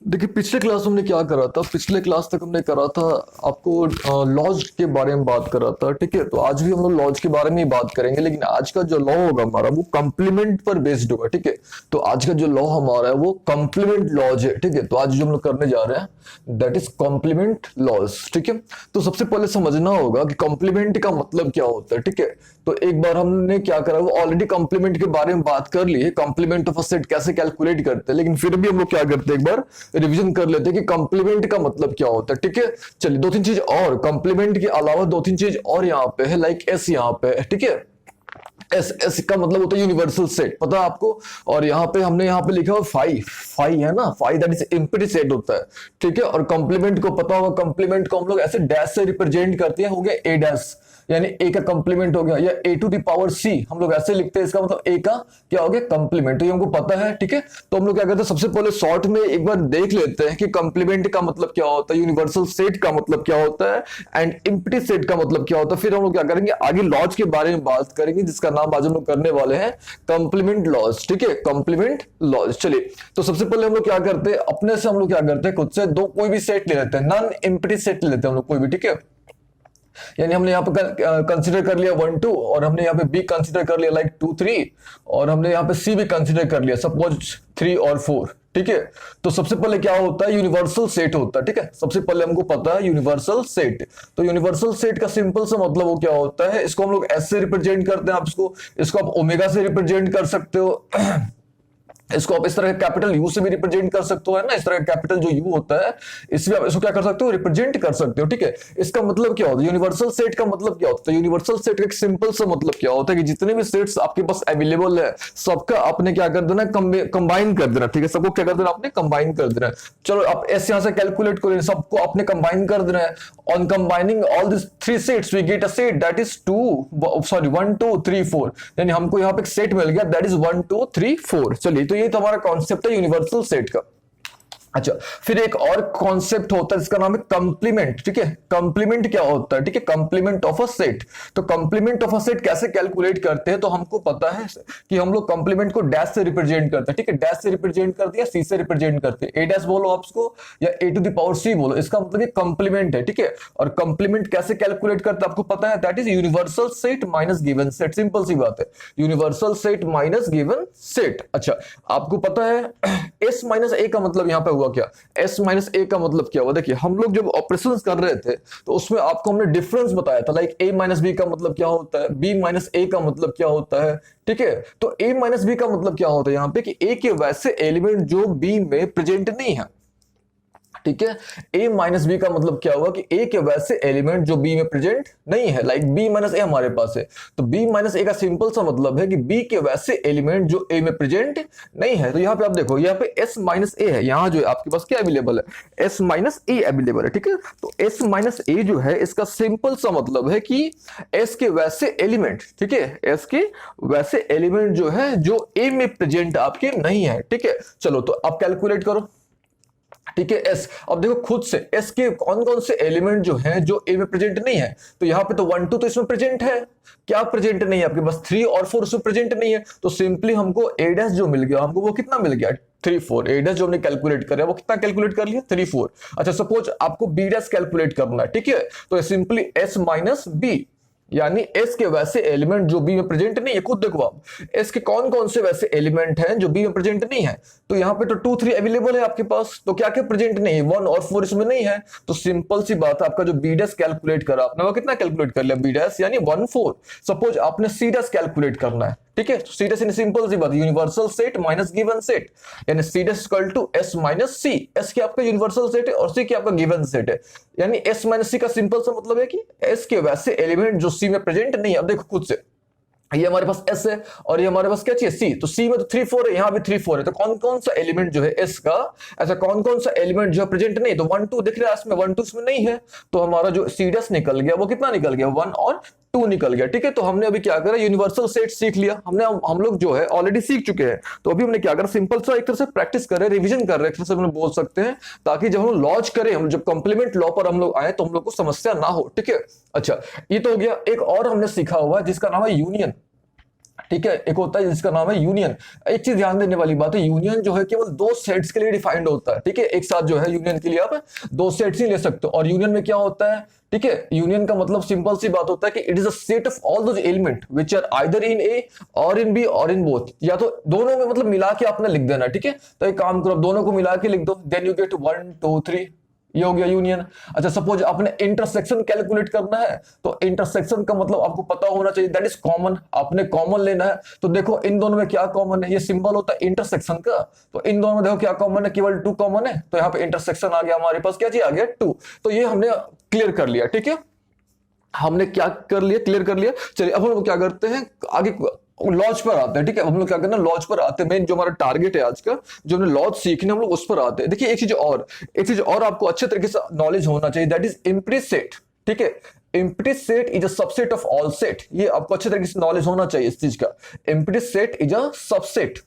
देखिए पिछले क्लास में हमने क्या करा था, पिछले क्लास तक हमने करा था आपको लॉज के बारे में बात करा था। ठीक है, तो आज भी हम लोग लॉज के बारे में ही बात करेंगे, लेकिन आज का जो लॉ होगा हमारा वो कंप्लीमेंट पर बेस्ड होगा। ठीक है, तो आज का जो लॉ हमारा है वो कंप्लीमेंट लॉज है। ठीक है, तो आज जो हम लोग करने जा रहे हैं दैट इज कॉम्प्लीमेंट लॉज। ठीक है, तो सबसे पहले समझना होगा कि कॉम्प्लीमेंट का मतलब क्या होता है। ठीक है, तो एक बार हमने क्या करा, वो ऑलरेडी कॉम्प्लीमेंट के बारे में बात कर ली है, कॉम्प्लीमेंट ऑफ अ सेट कैसे कैलकुलेट करते हैं, लेकिन फिर भी हम लोग क्या करते हैं, एक बार रिवीजन कर लेते हैं कि कॉम्प्लीमेंट का मतलब क्या होता है। ठीक है, चलिए दो तीन चीज और, कॉम्प्लीमेंट के अलावा दो तीन चीज और यहाँ पे है, लाइक एस यहाँ पे है। ठीक है, एस एस का मतलब होता है यूनिवर्सल सेट, पता है आपको। और यहाँ पे हमने यहाँ पे लिखा हुआ फाई, फाई है ना, phi that is empty set होता है। ठीक है, और कॉम्प्लीमेंट को पता होगा, कॉम्प्लीमेंट को हम लोग ऐसे डैश से रिप्रेजेंट करते हैं, हो गया ए डैश, यानी ए का कंप्लीमेंट हो गया, या ए टू द पावर सी हम लोग ऐसे लिखते हैं, इसका मतलब ए का क्या हो गया, कंप्लीमेंट। तो ये हमको पता है। ठीक है, तो हम लोग क्या करते हैं, सबसे पहले शॉर्ट में एक बार देख लेते हैं कि कंप्लीमेंट का मतलब क्या होता है, यूनिवर्सल सेट का मतलब क्या होता है, एंड एम्प्टी सेट का मतलब क्या होता है। फिर हम लोग क्या करेंगे, आगे लॉज के बारे में बात करेंगे, जिसका नाम आज हम लोग करने वाले हैं कंप्लीमेंट लॉज। ठीक है, कंप्लीमेंट लॉज। चलिए, तो सबसे पहले हम लोग क्या करते हैं, अपने से हम लोग क्या करते हैं, खुद से दो कोई भी सेट ले लेते हैं, नॉन एम्प्टी सेट ले लेते हैं हम लोग कोई भी। ठीक है, यानी हमने यहाँ पे कंसिडर कर लिया 1 2, और हमने यहाँ पे बी कंसिडर कर लिया लाइक 2 3, और हमने यहाँ पे सी भी कंसिडर कर लिया सपोज 3 और 4। ठीक है, तो सबसे पहले क्या होता है, यूनिवर्सल सेट होता है। ठीक है, सबसे पहले हमको पता है यूनिवर्सल सेट। तो यूनिवर्सल सेट का सिंपल सा मतलब वो क्या होता है, इसको हम लोग एस से रिप्रेजेंट करते हैं, आप इसको आप ओमेगा से रिप्रेजेंट कर सकते हो इसको आप इस तरह कैपिटल यू से भी रिप्रेजेंट कर सकते हो, है ना, इस तरह कैपिटल जो यू होता है इसमें आप इसको क्या कर सकते हो, रिप्रेजेंट कर सकते हो। ठीक है, इसका मतलब क्या होता है, यूनिवर्सल सेट का मतलब क्या होता है, यूनिवर्सल सेट का एक सिंपल सा मतलब क्या होता है कि जितने भी सेट्स आपके पास अवेलेबल है सबका आपने क्या कर देना, कंबाइन कर देना। ठीक है, सबको क्या कर देना, आपने कंबाइन कर देना। चलो आप ऐसे यहां से कैलकुलेट करें, सबको आपने कंबाइन कर देना है। On combining all this three sets we get a set that is 1 2 3 4, यानी हमको यहाँ पे एक सेट मिल गया दैट इज 1 2 3 4। चलिए, तो ये तो हमारा कॉन्सेप्ट है यूनिवर्सल सेट का। अच्छा, फिर एक और कॉन्सेप्ट होता है जिसका नाम है कंप्लीमेंट। ठीक है, कंप्लीमेंट क्या होता है, ठीक है, कंप्लीमेंट ऑफ अ सेट। तो कंप्लीमेंट ऑफ अ सेट कैसे कैलकुलेट करते हैं, तो हमको पता है कि हम लोग कंप्लीमेंट को डैश से रिप्रेजेंट करते हैं। ठीक है, डैश से रिप्रेजेंट करते हैं, सी से रिप्रेजेंट करते हैं, ए डैश बोलो आप उसको, या ए टू द पावर सी बोलो, इसका मतलब ये कंप्लीमेंट है। ठीक है, और कंप्लीमेंट कैसे कैलकुलेट करते हैं आपको पता है, that is universal set minus given set. Simple सी बात है, universal set minus given set. अच्छा, आपको पता है एस माइनस ए का मतलब यहां पे हुआ क्या, एस माइनस ए का मतलब क्या हुआ, देखिए हम लोग जब ऑपरेशंस कर रहे थे तो उसमें आपको हमने डिफरेंस बताया था, लाइक ए माइनस बी का मतलब क्या होता है, बी माइनस ए का मतलब क्या होता है। ठीक है, तो ए माइनस बी का मतलब क्या होता है यहाँ पे कि ए के वैसे एलिमेंट जो बी में प्रेजेंट नहीं है। ठीक है, a माइनस बी का मतलब क्या हुआ कि a के वैसे एलिमेंट जो b में प्रेजेंट नहीं है, लाइक b माइनस ए हमारे पास है, तो b माइनस ए का सिंपल सा मतलब है कि b के वैसे एलिमेंट जो a में प्रेजेंट नहीं है। तो यहाँ पे आप देखो, यहाँ पे s माइनस ए है, यहाँ जो है आपके पास क्या अवेलेबल है, s माइनस ए अवेलेबल है। ठीक है, तो s माइनस ए जो है इसका सिंपल सा मतलब है कि s के वैसे एलिमेंट, ठीक है, s के वैसे एलिमेंट जो है जो a में प्रेजेंट आपके नहीं है। ठीक है, चलो तो आप कैलकुलेट करो। ठीक है, एस, अब देखो खुद से एस के कौन कौन से एलिमेंट जो हैं जो ए में प्रेजेंट नहीं है, तो यहाँ पे तो 1 2 तो इसमें प्रेजेंट है, क्या प्रेजेंट नहीं है आपके पास, 3 और 4 उसमें प्रेजेंट नहीं है। तो सिंपली हमको ए डैश जो मिल गया, हमको वो कितना मिल गया, 3 4। ए डैश जो हमने कैलकुलेट कर वो कितना कैलकुलेट कर लिया, 3 4। अच्छा, सपोज आपको बी डैश कैलकुलेट करना है। ठीक है, तो सिंपली एस माइनस बी, यानी एस के वैसे एलिमेंट जो बी में प्रेजेंट नहीं है। खुद देखो आप, एस के कौन कौन से वैसे एलिमेंट हैं जो बी में प्रेजेंट नहीं है, तो यहाँ पे तो 2 3 अवेलेबल है आपके पास, तो क्या क्या प्रेजेंट नहीं है, 1 और 4 इसमें नहीं है। तो सिंपल सी बात है, आपका जो बी डैश कैलकुलेट करा आपने वो कितना कैलकुलेट कर लिया, बी डैश यानी 1 4। सपोज आपने सी डैश कैलकुलेट करना है। ठीक है, सी डैश सिंपल सी बात, universal set minus given set, यानी C dash equal to S minus C. S की आपका यूनिवर्सल सेट है और सी की आपका गिवन सेट है, यानी एस माइनस सी का सिंपल सा मतलब है कि एस के वैसे एलिमेंट जो सी में प्रेजेंट नहीं है। अब देखो खुद से, ये हमारे पास एस है और ये हमारे पास क्या चाहिए, सी, तो सी में तो 3 4 है, यहाँ भी 3 4 है, तो कौन कौन सा एलिमेंट जो है एस का, ऐसा कौन कौन सा एलिमेंट जो है प्रेजेंट नहीं, तो 1 2 दिख रहा है इसमें, 1 2 इसमें नहीं है, तो हमारा जो सी डैश निकल गया वो कितना निकल गया, 1 और 2 निकल गया। ठीक है, तो हमने अभी क्या करा, यूनिवर्सल सेट सीख लिया हमने, हम लोग जो है ऑलरेडी सीख चुके हैं। तो अभी हमने क्या करा, सिंपल सा एक तरह से प्रैक्टिस कर रहे हैं, रिवीजन कर रहे हैं, एक तरह से हम बोल सकते हैं, ताकि जब हम लॉज करें, हम जब कंप्लीमेंट लॉ पर हम लोग आए तो हम लोग को समस्या ना हो। ठीक है, अच्छा, ये तो हो गया। एक और हमने सीखा हुआ है जिसका नाम है यूनियन। ठीक है। एक होता है जिसका नाम है यूनियन। एक चीज ध्यान देने वाली बात है, यूनियन जो है केवल दो सेट्स के लिए डिफाइंड होता है, ठीक है। एक साथ जो है यूनियन के लिए आप दो सेट्स ही ले सकते हो। और यूनियन में क्या होता है, ठीक है, यूनियन का मतलब सिंपल सी बात होता है कि it is a set of all those element which are either in A और इन बी और इन बोथ, या तो दोनों में मतलब मिला के आपने लिख देना, ठीक है। तो एक काम करो, दोनों को मिला के लिख दो, देन यू गेट 1 2 3, ये हो गया यूनियन। अच्छा सपोज आपने इंटरसेक्शन कैलकुलेट करना है, तो इंटरसेक्शन का मतलब आपको पता होना चाहिए, दैट इज कॉमन, आपने कॉमन लेना है। तो देखो इन दोनों में क्या कॉमन है, ये सिंबल होता है इंटरसेक्शन का, तो इन दोनों में देखो क्या कॉमन है, केवल 2 कॉमन है, तो यहाँ पे इंटरसेक्शन आ गया हमारे पास, क्या चीज आ गया 2। तो ये हमने क्लियर कर लिया, ठीक है, हमने क्या कर लिया, क्लियर कर लिया। चलिए अब हम लोग क्या करते हैं, आगे लॉज पर आते हैं, ठीक है। हम लोग क्या करना है, लॉज पर आते हैं, मेन जो हमारा टारगेट है आज का, जो हमने लॉज सीखने, हम लोग उस पर आते हैं। देखिए एक चीज और आपको अच्छे तरीके से नॉलेज होना चाहिए, दैट इज एम्प्टी सेट, ठीक है। Empty set is a subset of all set, ये आपको अच्छे तरीके से नॉलेज होना चाहिए इस चीज का। Empty set is a subset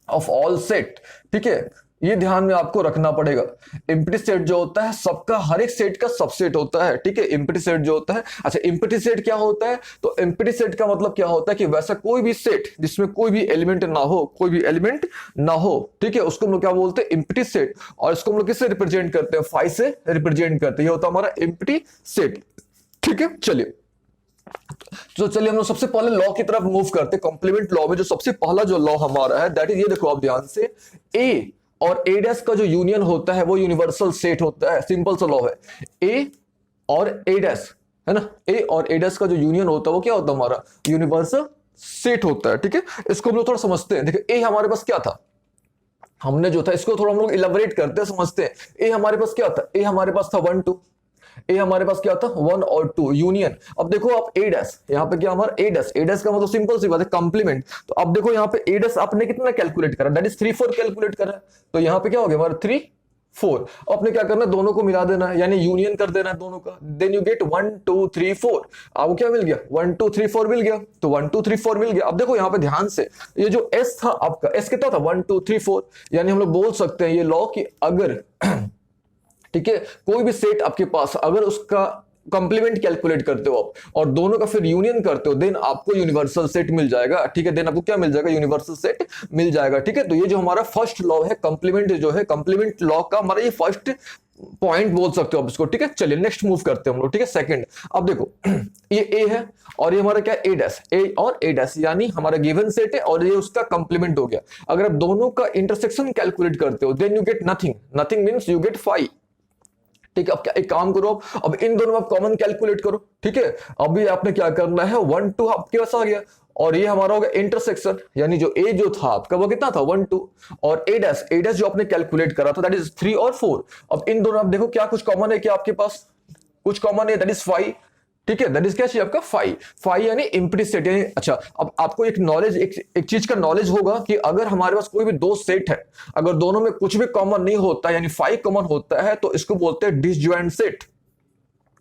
of all set, ठीक है, ये ध्यान में आपको रखना पड़ेगा। एम्प्टी सेट जो होता है सबका, हर एक सेट का सबसेट होता है, ठीक है, एम्प्टी सेट जो होता है। अच्छा एम्प्टी सेट क्या होता है, तो एम्प्टी सेट का मतलब क्या होता है कि वैसा कोई भी सेट जिसमें कोई भी एलिमेंट ना हो, कोई भी एलिमेंट ना हो, ठीक है, उसको हम लोग क्या बोलते हैं, एम्प्टी सेट। और इसको हम लोग किससे रिप्रेजेंट करते हैं, 5 से रिप्रेजेंट करते हैं, ये होता है हमारा एम्प्टी सेट, ठीक है। चलिए तो चलिए हम लोग सबसे पहले लॉ की तरफ मूव करते हैं। कॉम्प्लीमेंट लॉ में जो सबसे पहला जो लॉ हमारा है, दैट इज, ये देखो आप ध्यान से, ए और ए डैश का जो यूनियन होता है वो यूनिवर्सल सेट होता है। सिंपल सा लॉ है, ए और ए डैश, है ना, ए और ए डैश का जो यूनियन होता है वो क्या होता है, हमारा यूनिवर्सल सेट होता है, ठीक है। इसको हम लोग थोड़ा समझते हैं। देखिए ए हमारे पास क्या था, हमने जो था इसको थोड़ा हम लोग इलेबोरेट करते हैं, समझते हैं। ए हमारे पास क्या था, ए हमारे पास था 1 2, ए हमारे पास क्या था 1 और 2 यूनियन। अब देखो आप ए डैश, यहाँ पे क्या हमारा ए डैश, ए डैश का मतलब सिंपल सी बात है कॉम्प्लीमेंट। तो अब देखो यहाँ पे ए डैश आपने कितना कैलकुलेट करा, दैट इज 3 4 कैलकुलेट करा, तो यहाँ पे क्या हो गया हमारा 3 4। आपने क्या करना है, दोनों को मिला देना है, यानी यूनियन कर देना है दोनों का, देन यू गेट 1 2 3 4। आपको क्या मिल गया, 1 2 3 4 मिल गया, तो 1 2 3 4 मिल गया। अब देखो यहाँ पे ध्यान से, ये जो एस था आपका, एस कितना था 1 2 3 4, यानी हम लोग बोल सकते हैं ये लॉ कि अगर ठीक है कोई भी सेट आपके पास, अगर उसका कंप्लीमेंट कैलकुलेट करते हो आप और दोनों का फिर यूनियन करते हो, देन आपको यूनिवर्सल सेट मिल जाएगा, ठीक है। देन आपको क्या मिल जाएगा, यूनिवर्सल सेट मिल जाएगा, ठीक है। तो ये जो हमारा फर्स्ट लॉ है, कंप्लीमेंट जो है, कंप्लीमेंट लॉ का हमारा ये फर्स्ट पॉइंट बोल सकते हो आप इसको, ठीक है। चलिए नेक्स्ट मूव करते हैं हम लोग, ठीक है। सेकंड, अब देखो ये ए है और ये हमारा क्या ए डैश, ए और ए डैश, यानी हमारा गिवन सेट है और ये उसका कंप्लीमेंट हो गया। अगर आप दोनों का इंटरसेक्शन कैलकुलेट करते हो, then you get nothing, nothing means you get 5, ठीक है। अब क्या, एक काम करो, अब इन दोनों में आप कॉमन कैलकुलेट करो, ठीक है। अभी आपने क्या करना है, 1 2 आपके पास आ गया और ये हमारा होगा इंटरसेक्शन, यानी जो ए जो था आपका वो कितना था 1 2, और ए डैश जो आपने कैलकुलेट करा था दैट इज 3 और 4। अब इन दोनों आप देखो क्या कुछ कॉमन है, क्या आपके पास कुछ कॉमन है, दैट इज 5, ठीक है। दैट इज क्या चाहिए आपका 5, 5 यानी एम्प्टी सेट, यानी अच्छा अब आपको एक नॉलेज, एक चीज का नॉलेज होगा कि अगर हमारे पास कोई भी दो सेट है, अगर दोनों में कुछ भी कॉमन नहीं होता यानी 5 कॉमन होता है, तो इसको बोलते हैं डिसजॉइंट सेट,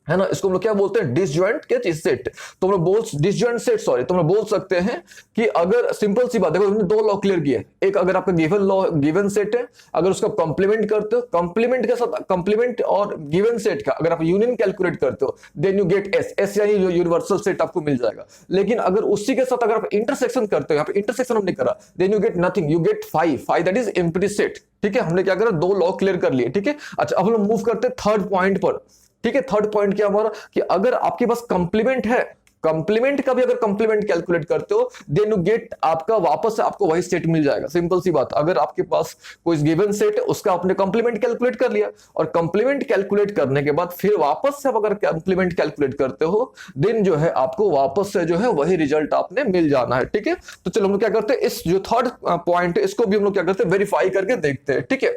है ना। इसको हम लोग क्या बोलते हैं, डिसजॉइंट क्या चीज सेट। तो हम लोग बोल डिसजॉइंट सेट, सॉरी, तो हम लोग बोल सकते हैं कि अगर सिंपल सी बात, देखो हमने दो लॉ क्लियर किए, एक अगर आपका गिवन लॉ गिवन सेट है, अगर उसका कंप्लीमेंट करते हो, कंप्लीमेंट के साथ कंप्लीमेंट और गिवन सेट का अगर आप यूनियन कैलकुलेट करते हो, then you get S, S यानी यूनिवर्सल सेट आपको मिल जाएगा। लेकिन अगर उसी के साथ अगर आप इंटरसेक्शन करते हो, यहाँ पे इंटरसेक्शन हमने करा, then you get nothing, you get 5, 5 that is empty set, ठीक है। हमने क्या करा, दो लॉ क्लियर कर लिए, ठीक है। अच्छा अब हम लोग मूव करते हैं थर्ड पॉइंट पर, ठीक है। थर्ड पॉइंट क्या हमारा, कि अगर आपके पास कंप्लीमेंट है, कंप्लीमेंट का भी अगर कंप्लीमेंट कैलकुलेट करते हो, देन यू गेट आपका वापस से आपको वही सेट मिल जाएगा। सिंपल सी बात, अगर आपके पास कोई गिवन सेट है उसका आपने कंप्लीमेंट कैलकुलेट कर लिया, और कंप्लीमेंट कैलकुलेट करने के बाद फिर वापस से अगर कंप्लीमेंट कैलकुलेट करते हो, देन जो है आपको वापस से जो है वही रिजल्ट आपने मिल जाना है, ठीक है। तो चलो हम लोग क्या करते हैं, इस जो थर्ड पॉइंट है इसको भी हम लोग क्या करते हैं, वेरीफाई करके देखते हैं, ठीक है।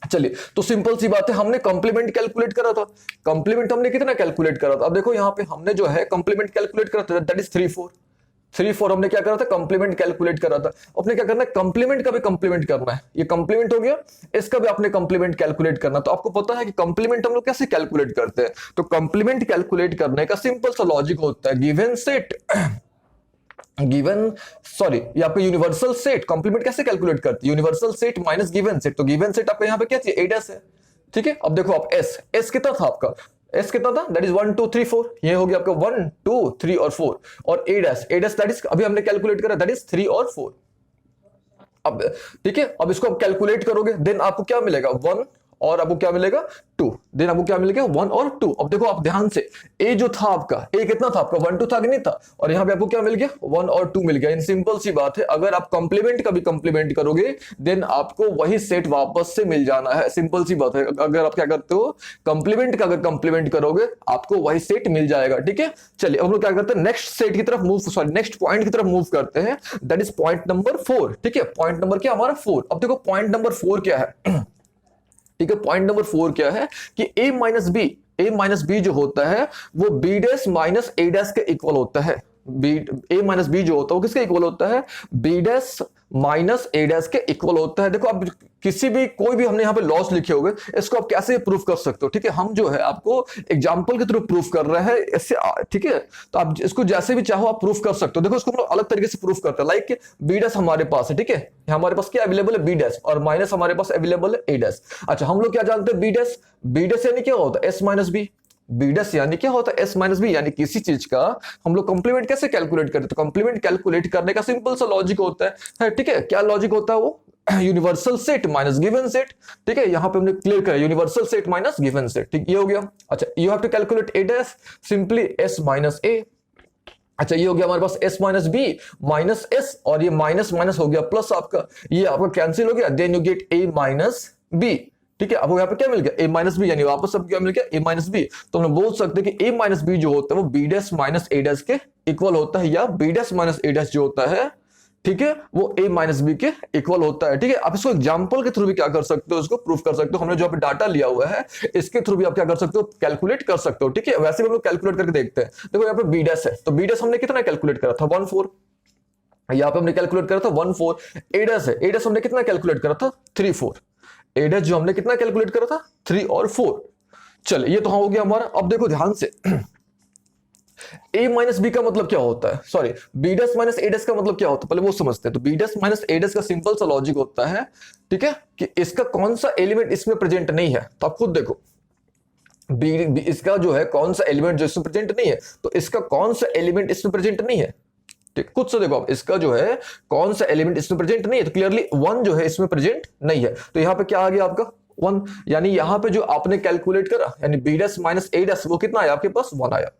चलिए तो सिंपल सी बात है, हमने कंप्लीमेंट कैलकुलेट करा था, कंप्लीमेंट हमने कितना कैलकुलेट करा था, अब देखो यहाँ पे हमने जो है कंप्लीमेंट कैलकुलेट करा था, दैट इज 3 4, 3 4 हमने क्या करा था, कंप्लीमेंट कैलकुलेट करा था। अपने क्या करना है, कंप्लीमेंट का भी कंप्लीमेंट करना है, ये कंप्लीमेंट हो गया, इसका भी आपने कंप्लीमेंट कैलकुलेट करना। तो आपको पता है कि कंप्लीमेंट हम लोग कैसे कैलकुलेट करते हैं, तो कंप्लीमेंट कैलकुलेट करने का सिंपल सा लॉजिक होता है, गिवन सेट गिवन, सॉरी ये आपका यूनिवर्सल सेट, कंप्लीमेंट कैसे कैलकुलेट करते हैं, universal set minus given set. तो गिवन सेट आपका यहाँ पे क्या चाहिए, ए डैश है, ठीक है। अब देखो आप एस, एस कितना था आपका, एस कितना था, दैट इज 1 2 3 4, ये हो गया आपका 1 2 3 और 4, और ए डैश दैट इज अभी हमने कैलकुलेट करा, दैट इज 3 और 4। अब ठीक है, अब इसको आप कैलकुलेट करोगे, देन आपको क्या मिलेगा 1 और आपको क्या मिलेगा 2, देन आपको क्या मिलेगा 1 और 2। अब देखो आप ध्यान से, ए जो था आपका, ए कितना था आपका 1 2 था कि नहीं था, और यहाँ पे आपको क्या मिल गया 1 और 2 मिल गया। इन सिंपल सी बात है, अगर आप कंप्लीमेंट का भी कंप्लीमेंट करोगे देन आपको वही सेट वापस से मिल जाना है। सिंपल सी बात है, अगर आप क्या करते हो कंप्लीमेंट का अगर कंप्लीमेंट करोगे आपको वही सेट मिल जाएगा। ठीक है, चलिए हम लोग क्या करते हैं नेक्स्ट सेट की तरफ मूव, सॉरी नेक्स्ट पॉइंट की तरफ मूव करते हैं, दैट इज पॉइंट नंबर 4। ठीक है, पॉइंट नंबर क्या हमारा 4। अब देखो पॉइंट नंबर 4 क्या है ठीक है, पॉइंट नंबर 4 क्या है कि a माइनस बी जो होता है वो b dash minus a dash के इक्वल होता है। a माइनस बी जो होता है वो किसके इक्वल होता है, b dash minus a dash के इक्वल होता है। देखो आप किसी भी कोई भी हमने यहाँ पे लॉस लिखे हुए, इसको आप कैसे प्रूफ कर सकते हो। ठीक है, हम जो है आपको एग्जांपल के थ्रू प्रूफ कर रहे हैं इससे। ठीक है, तो आप इसको जैसे भी चाहो आप प्रूफ कर सकते हो। देखो इसको हम लोग अलग तरीके से प्रूफ करते हैं, लाइक बी डैश हमारे पास है, ठीक है, हमारे पास क्या अवेलेबल है बी डैश, और माइनस हमारे पास अवेलेबल है ए डैश। अच्छा, हम लोग क्या जानते हैं बी डैश यानी क्या होता है S minus B, B dash यानी क्या होता है एस माइनस बी, यानी किसी चीज का हम लोग कंप्लीमेंट कैसे कैलकुलेट करते हैं, तो कंप्लीमेंट कैलकुलेट करने का सिंपल सा लॉजिक होता है। ठीक है, क्या लॉजिक होता है वो, universal set minus given set. ठीक है, यहां पे हमने क्लियर करा universal set minus given set. ठीक, ये हो गया। अच्छा, you have to calculate A dash, simply S minus A. अच्छा, ये हो गया हमारे पास s minus B minus S, और ये माइनस माइनस हो गया प्लस, आपका ये आपका कैंसिल हो गया, then you get a minus B. ठीक है, अब यहाँ पे क्या मिल गया a माइनस बी, यानी वापस अब क्या मिल गया a माइनस बी। तो हम बोल सकते हैं कि a माइनस बी जो होता है वो b dash minus a dash के इक्वल होता है, या b dash minus a dash जो होता है, ठीक है, वो a माइनस बी के इक्वल होता है। ठीक है, आप इसको एग्जांपल के थ्रू भी क्या कर सकते हो, इसको प्रूफ कर सकते हो। हमने जो डाटा लिया हुआ है इसके थ्रू भी आप क्या कर सकते हो, कैलकुलेट कर सकते हो। ठीक है, वैसे भी हम लोग कैलकुलेट करके देखते हैं। देखो यहाँ पे बी डैश है, तो बी डैश हमने कितना कैलकुलेट करा था 1 4, यहाँ पे हमने कैलकुलेट करा था 1 4। ए डैश है, ए डैश हमने कितना कैलकुलेट करा था 3 4, ए डैश जो हमने कितना कैलकुलेट करा था 3 और 4। चलिए, ये तो हो गया हमारा। अब देखो ध्यान से a माइनस बी का मतलब क्या होता है, sorry b dash minus a dash का मतलब क्या होता है, पहले वो समझते हैं। तो b dash minus a dash का सिंपल सा लॉजिक होता है, ठीक है, कि इसका कौन सा एलिमेंट इसमें प्रेजेंट नहीं है। तो आप खुद देखो इसका जो है कौन सा एलिमेंट जो इसमें प्रेजेंट नहीं है, तो इसका कौन सा एलिमेंट इसमें प्रेजेंट नहीं है। ठीक, खुद से देखो आप, इसका जो है कौन सा एलिमेंट इसमें प्रेजेंट नहीं है, तो क्लियरली 1 जो है इसमें प्रेजेंट नहीं है। तो यहां पे क्या आ गया आपका 1, यानी यहां पे जो आपने कैलकुलेट करा यानी b dash minus a dash वो कितना आया आपके पास 1 आया,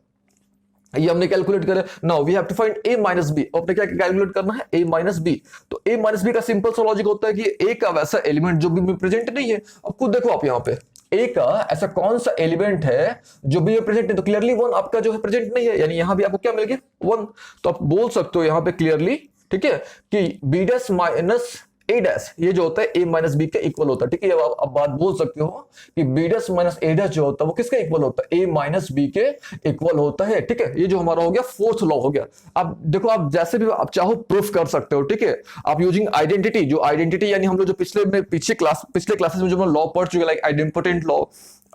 ये हमने कैलकुलेट करा। Now we have to find a minus B. अपने क्या कैलकुलेट करना है a माइनस बी। तो a माइनस बी का सिंपल सा लॉजिक होता है कि a का वैसा एलिमेंट जो b में प्रेजेंट नहीं है। अब खुद देखो आप यहाँ पे a का ऐसा कौन सा एलिमेंट है जो b में प्रेजेंट नहीं, तो क्लियरली 1 आपका जो है प्रेजेंट नहीं है, यानी यहाँ भी आपको क्या मिल गया 1। तो आप बोल सकते हो यहाँ पे क्लियरली, ठीक है, कि b dash minus a dash ये जो होता है a माइनस बी के इक्वल होता है। ठीक है, अब बात बोल सकते हो कि b dash minus a dash जो होता है वो किसके इक्वल होता है, a माइनस बी के इक्वल होता है। ठीक है, ये जो हमारा हो गया फोर्थ लॉ हो गया। अब देखो आप जैसे भी आप चाहो प्रूफ कर सकते हो। ठीक है, आप यूजिंग आइडेंटिटी, जो आइडेंटिटी यानी हम लोग जो पिछले क्लासेस में जो लॉ पढ़ चुके, like identity law,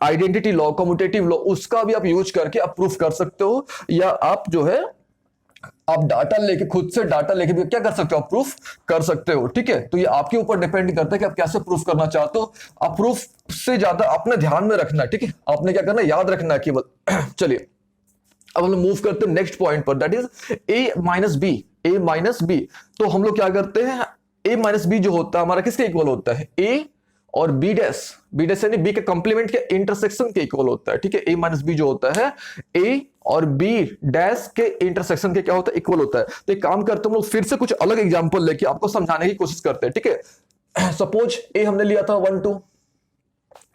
identity law, commutative law, उसका भी आप यूज करके आप प्रूफ कर सकते हो, या आप जो है आप डाटा लेके खुद से डाटा लेके भी क्या कर सकते हो, आप प्रूफ कर सकते हो। ठीक है, तो ये आपके ऊपर डिपेंड करता है कि आप कैसे प्रूफ करना चाहते हो। आप प्रूफ से ज्यादा अपने ध्यान में रखना है। ठीक है, आपने क्या करना है, याद रखना है केवल। चलिए, अब हम लोग मूव करते हैं नेक्स्ट पॉइंट पर, that is a minus B. a minus B, तो हम लोग क्या करते हैं, a माइनस बी जो होता है हमारा किसके इक्वल होता है, a और b डैश यानी b के कंप्लीमेंट के इंटरसेक्शन के इक्वल होता है। ठीक है, a माइनस बी जो होता है a और b डैश के इंटरसेक्शन के क्या होता है, इक्वल होता है। तो एक काम करते हैं हम लोग फिर से कुछ अलग एग्जांपल लेके आपको समझाने की कोशिश करते हैं। ठीक है, सपोज a हमने लिया था 1 2,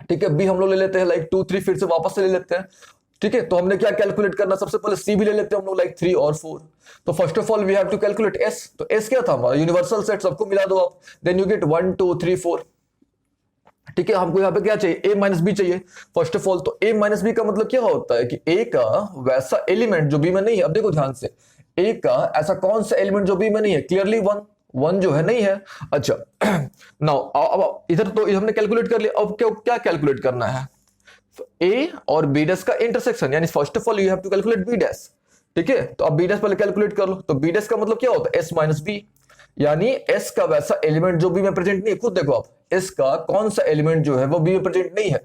ठीक है, b हम लोग ले लेते हैं लाइक 2 3, फिर से वापस से ले लेते हैं। ठीक है, तो हमने क्या कैलकुलेट करना, सबसे पहले c भी ले लेते हैं हम लोग लाइक 3 और 4। तो first of all we have to calculate s। तो s क्या था हमारा, यूनिवर्सल सेट, सबको मिला दो आप, देन यू गेट 1 2 3 4। ठीक है, हमको यहाँ पे क्या चाहिए, a माइनस बी चाहिए फर्स्ट ऑफ ऑल। तो a माइनस बी का मतलब क्या होता है कि a का वैसा एलिमेंट जो b में नहीं है। अब देखो ध्यान से, a का ऐसा कौन सा एलिमेंट जो b में नहीं है, क्लियरली 1 जो है नहीं है। अच्छा, नाउ अब इधर तो हमने कैलकुलेट कर लिया, अब क्या कैलकुलेट करना है, a और b डैश का इंटरसेक्शन, यानी first of all you have to calculate b dash. ठीक है, तो अब b डैश पहले कैलकुलेट कर लो। तो b डैश का मतलब क्या होता है, s माइनस बी, यानी s का वैसा एलिमेंट जो b में प्रेजेंट नहीं है। खुद देखो आप, s का कौन सा एलिमेंट जो है वो b में प्रेजेंट नहीं है।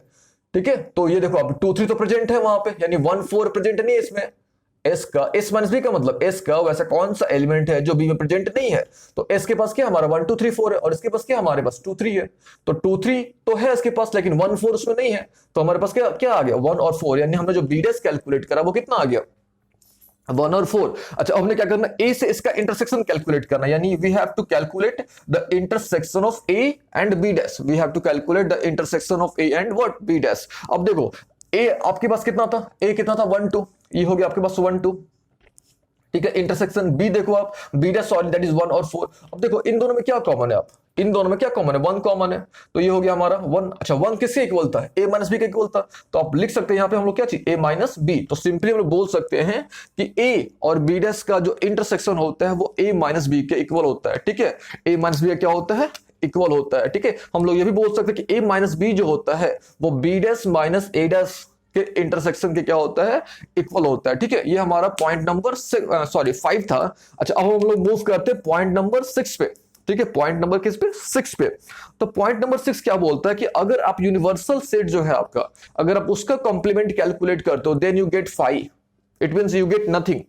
ठीक है, तो ये देखो अब 2 3 तो प्रेजेंट है वहां पे, यानी 1 4 प्रेजेंट नहीं है इसमें। एस का एस माइनस बी का मतलब एस का वैसा कौन सा एलिमेंट है जो बी में प्रेजेंट नहीं है? तो एस के पास क्या हमारा 1 2 3 4 है, और इसके पास क्या हमारे पास 2 3 है। तो 2 3 तो है इसके पास, लेकिन 1 4 उसमें नहीं है। तो हमारे पास क्या क्या आ गया 1 और 4, यानी हमने जो बी डेस कैलकुलेट करा वो कितना आ गया 1 और 4। अच्छा, हमने क्या करना, ए से इसका इंटरसेक्शन कैलकुलेट करना, यानी we have to calculate the intersection of A and B dash. We have to calculate the intersection of A and what B dash. अब देखो ए आपके पास कितना था, ए कितना था 1 2, ये हो गया आपके पास 1 2, ठीक है। इंटरसेक्शन बी देखो आप, B dash sorry that is 1 और 4। अब देखो इन दोनों में क्या कॉमन है, आप इन दोनों में क्या कॉमन है 1 कॉमन है, तो ये हो गया हमारा 1। अच्छा 1 किसके इक्वल था, ए माइनस बी के इक्वल था, तो आप लिख सकते हैं यहाँ पे हम लोग क्या चाहिए ए माइनस बी। तो सिंपली हम लोग बोल सकते हैं कि ए और बी डैश का जो इंटरसेक्शन होता है वो ए माइनस बी के इक्वल होता है, ठीक है। ए माइनस बी क्या होता है, इक्वल होता है, ठीक है। हम लोग ये भी बोल सकते हैं कि ए माइनस बी जो होता है वो बी डैश माइनस ए डैश के इंटरसेक्शन के क्या होता है, इक्वल होता है, ठीक है। ये हमारा पॉइंट नंबर 5 था। अच्छा अब हम लोग मूव करते हैं पॉइंट नंबर 6 पे, ठीक है। पॉइंट नंबर किस पे, 6 पे। तो पॉइंट नंबर 6 क्या बोलता है कि अगर आप यूनिवर्सल सेट जो है आपका, अगर आप उसका कॉम्प्लीमेंट कैलकुलेट करते हो then you get 5, it means you get nothing,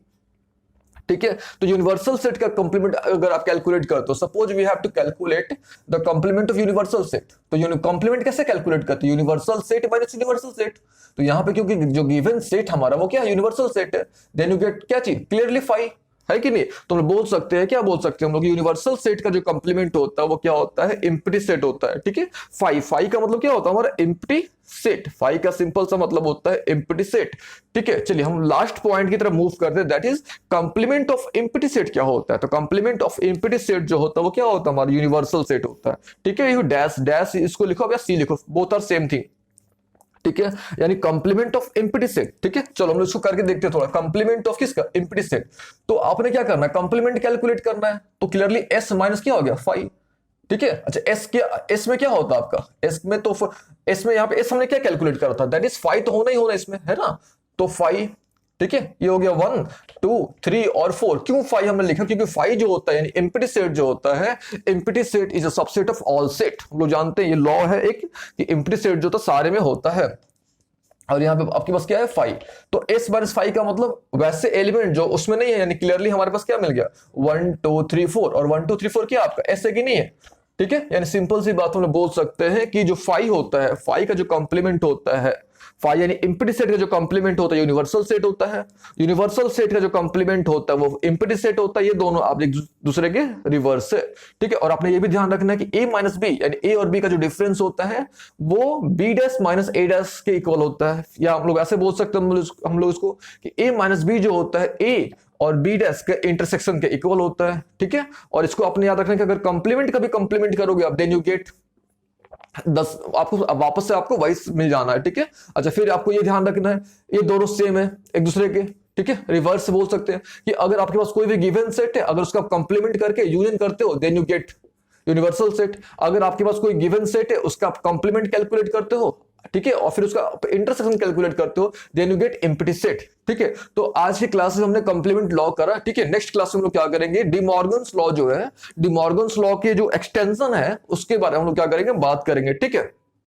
ठीक है। तो यूनिवर्सल सेट का कॉम्प्लीमेंट अगर आप कैलकुलेट करते हो, suppose we have to calculate the complement of universal set, तो कॉम्प्लीमेंट कैसे कैलकुलेट करते हैं, universal set minus universal set. तो यहां पे क्योंकि जो गिवन सेट हमारा वो क्या है, यूनिवर्सल सेट है, देन यू गेट क्या चीज, क्लियरली 5, है कि नहीं। तो हम बोल सकते हैं, क्या बोल सकते हैं हम लोग, यूनिवर्सल सेट का जो कॉम्प्लीमेंट होता है वो क्या होता है, एम्प्टी सेट होता है, ठीक है। 5 का मतलब क्या होता है हमारा, एम्प्टी सेट। 5 का सिंपल सा मतलब होता है एम्प्टी सेट, ठीक है। चलिए हम लास्ट पॉइंट की तरफ मूव करते हैं, that is complement of empty set क्या होता है। तो कॉम्प्लीमेंट ऑफ एम्प्टी सेट जो होता है वो क्या होता है, हमारा यूनिवर्सल सेट होता है, ठीक है। ये डैश डैश इसको लिखो या सी लिखो, बोथ आर सेम थिंग, ठीक है। यानी कॉम्प्लीमेंट ऑफ एम्प्टी सेट, ठीक है। चलो हम लोग इसको करके देखते हैं थोड़ा, कॉम्प्लीमेंट ऑफ किसका, एम्प्टी सेट। तो आपने क्या करना है, कॉम्प्लीमेंट कैलकुलेट करना है, तो क्लियरली एस माइनस क्या हो गया 5, ठीक है। अच्छा एस क्या, एस में क्या होता है आपका, एस में तो एस में यहाँ पे एस हमने क्या कैलकुलेट करा था, दैट इज 5 तो होना ही होना इसमें, है ना। तो 5, ठीक है, ये हो गया 1 2 3 और 4। क्यों 5 हमने लिखा, क्योंकि 5 जो होता है यानी एम्प्टी सेट जो होता है, empty set is a subset of all set. हम लोग जानते हैं ये लॉ है एक, कि एम्प्टी सेट जो होता है सारे में होता है, और यहाँ पे आपके पास क्या है 5। तो s माइनस 5 का मतलब वैसे एलिमेंट जो उसमें नहीं है, यानी क्लियरली हमारे पास क्या मिल गया 1 2 3 4, और 1 2 3 4 क्या आपका s है कि नहीं है, ठीक है। यानी सिंपल सी बात हम लोग बोल सकते हैं कि जो 5 होता है, 5 का जो कॉम्प्लीमेंट होता है, 5 यानी एम्प्टी सेट का जो कॉम्प्लीमेंट होता है यूनिवर्सल सेट होता है, यूनिवर्सल सेट का जो कॉम्प्लीमेंट होता है वो एम्प्टी सेट होता है। ये दोनों आप एक दूसरे के रिवर्स है, ठीक है। और आपने ये भी ध्यान रखना है कि a माइनस बी यानी a और b का जो डिफरेंस होता है वो b dash minus a dash के इक्वल होता है, या हम लोग ऐसे बोल सकते हैं हम लोग इसको कि a माइनस बी जो होता है a और बी डैश के इंटरसेक्शन के इक्वल होता है, ठीक है। और इसको आपने याद रखना कि अगर कंप्लीमेंट का भी कंप्लीमेंट करोगे आप, देन यू गेट 10, आपको वापस से आपको वाइस मिल जाना है, ठीक है। अच्छा फिर आपको ये ध्यान रखना है ये दोनों सेम है एक दूसरे के, ठीक है। रिवर्स से बोल सकते हैं कि अगर आपके पास कोई भी गिवन सेट है, अगर उसका कंप्लीमेंट करके यूनियन करते हो then you get universal set. अगर आपके पास कोई गिवन सेट है उसका आप कंप्लीमेंट कैलकुलेट करते हो, ठीक है, और फिर उसका इंटरसेक्शन कैलकुलेट करते हो then you get empty set, ठीक है। तो आज की क्लास में हमने कंप्लीमेंट लॉ करा, ठीक है। नेक्स्ट क्लास में हम लोग क्या करेंगे, डी मॉर्गन्स लॉ जो है, डी मॉर्गन्स लॉ के जो एक्सटेंशन है उसके बारे में हम लोग क्या करेंगे, बात करेंगे, ठीक है।